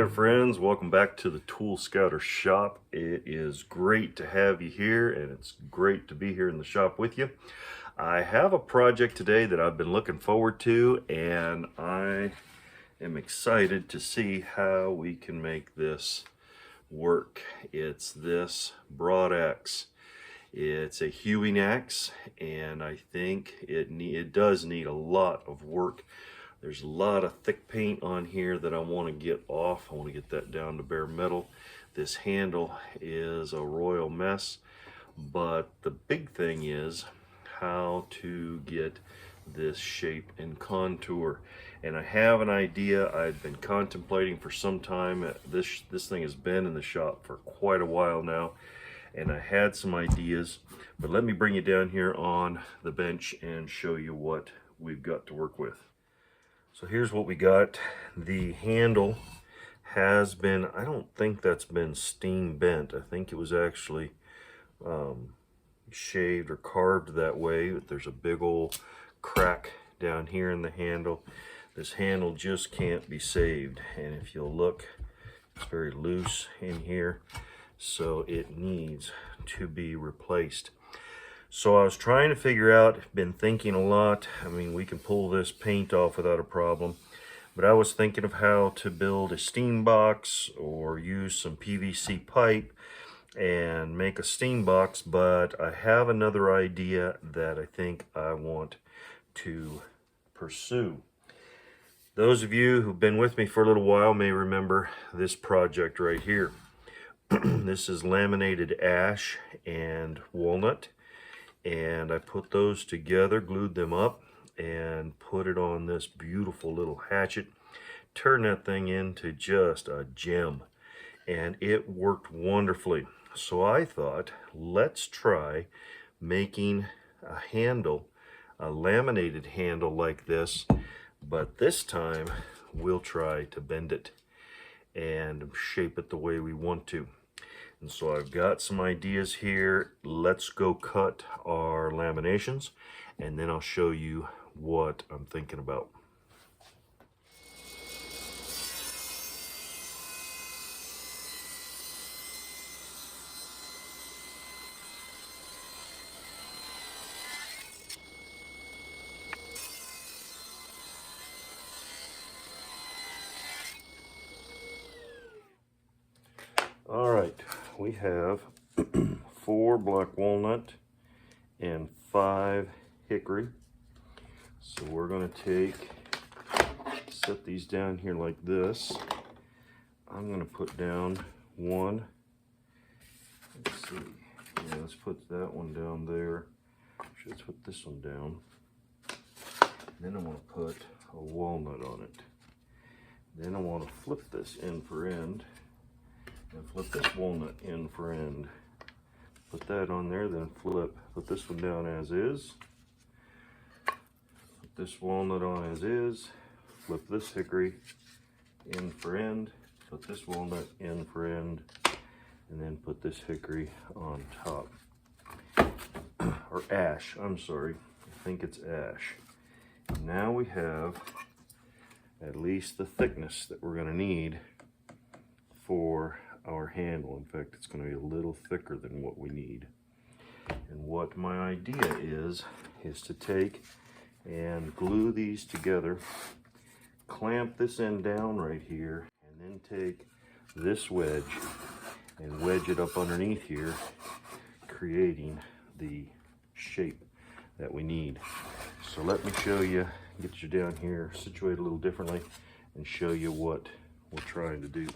there, friends. Welcome back to the ToolScouter shop. It is great to have you here, and it's great to be here in the shop with you. I have a project today that I've been looking forward to, and I am excited to see how we can make this work. It's this broad axe. It's a hewing axe, and I think it does need a lot of work. There's a lot of thick paint on here that I want to get off. I want to get that down to bare metal. This handle is a royal mess, but the big thing is how to get this shape and contour. And I have an idea I've been contemplating for some time. This thing has been in the shop for quite a while now, and I had some ideas, but let me bring you down here on the bench and show you what we've got to work with. So here's what we got. The handle has been, I don't think that's been steam bent. I think it was actually shaved or carved that way. But there's a big old crack down here in the handle. This handle just can't be saved. And if you'll look, it's very loose in here. So it needs to be replaced. So I was trying to figure out, been thinking a lot. I mean, we can pull this paint off without a problem, but I was thinking of how to build a steam box or use some PVC pipe and make a steam box, but I have another idea that I think I want to pursue. Those of you who've been with me for a little while may remember this project right here. This is laminated ash and walnut. And I put those together, glued them up, and put it on this beautiful little hatchet. Turned that thing into just a gem, and it worked wonderfully. So I thought, let's try making a handle, a laminated handle like this, but this time we'll try to bend it and shape it the way we want to. And so I've got some ideas here. Let's go cut our laminations, and then I'll show you what I'm thinking about. All right, we have 4 black walnut and 5 hickory. So we're going to set these down here like this. I'm going to put down one. Let's see. Yeah, let's put that one down there. Let's put this one down. Then I want to put a walnut on it. Then I want to flip this end for end. And flip this walnut end for end. Put that on there, then flip. Put this one down as is. Put this walnut on as is. Flip this hickory end for end. Put this walnut end for end. And then put this hickory on top. Or ash, I'm sorry. I think it's ash. Now we have at least the thickness that we're going to need for our handle. In fact, it's going to be a little thicker than what we need. And what my idea is to take and glue these together, clamp this end down right here, and then take this wedge and wedge it up underneath here, creating the shape that we need. So let me show you, get you down here, situate a little differently, and show you what we're trying to do.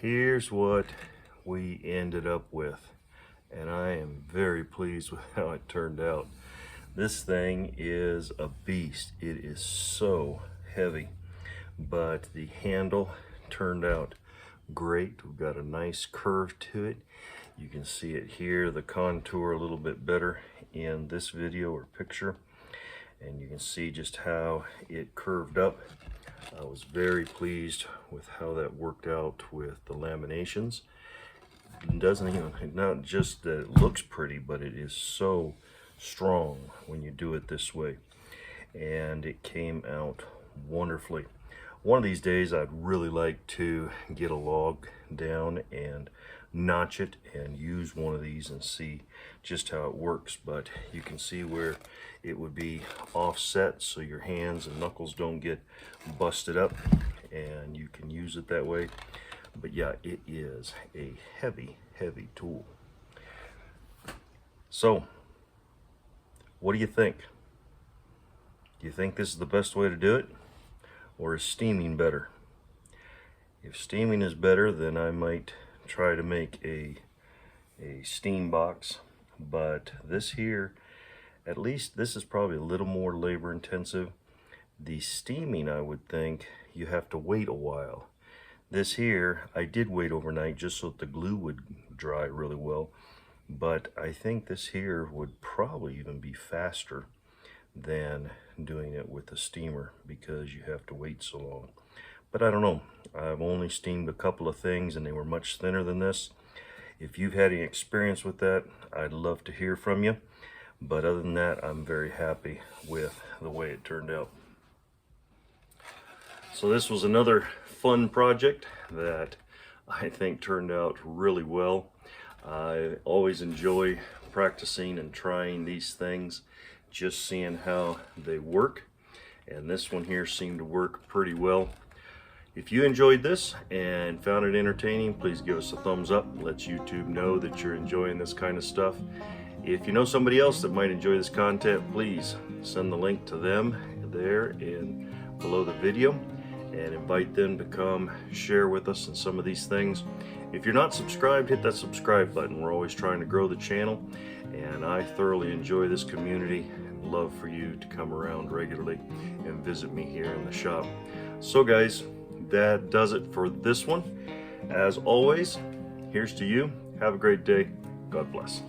here's what we ended up with, and I am very pleased with how it turned out. This thing is a beast. It is so heavy, but the handle turned out great. We've got a nice curve to it. You can see it here, the contour a little bit better in this video or picture, and you can see just how it curved up. I was very pleased with how that worked out with the laminations. It doesn't even, not just that it looks pretty, but it is so strong when you do it this way, and it came out wonderfully. One of these days I'd really like to get a log down and notch it and use one of these and see just how it works. But you can see where it would be offset so your hands and knuckles don't get busted up, and you can use it that way. But yeah, it is a heavy tool. So what do you think? Do you think this is the best way to do it, or is steaming better? If steaming is better, then I might try to make a steam box. But this here, at least this is probably a little more labor intensive. The steaming, I would think you have to wait a while. This here, I did wait overnight just so that the glue would dry really well. But I think this here would probably even be faster than doing it with a steamer because you have to wait so long. But I don't know. I've only steamed a couple of things and they were much thinner than this. If you've had any experience with that, I'd love to hear from you. But other than that, I'm very happy with the way it turned out. So this was another fun project that I think turned out really well. I always enjoy practicing and trying these things, just seeing how they work, and this one here seemed to work pretty well. If you enjoyed this and found it entertaining, please give us a thumbs up. Let YouTube know that you're enjoying this kind of stuff. If you know somebody else that might enjoy this content, please send the link to them there and below the video and invite them to come share with us in some of these things. If you're not subscribed, hit that subscribe button. We're always trying to grow the channel, and I thoroughly enjoy this community and love for you to come around regularly and visit me here in the shop. So guys, that does it for this one. As always, here's to you. Have a great day. God bless.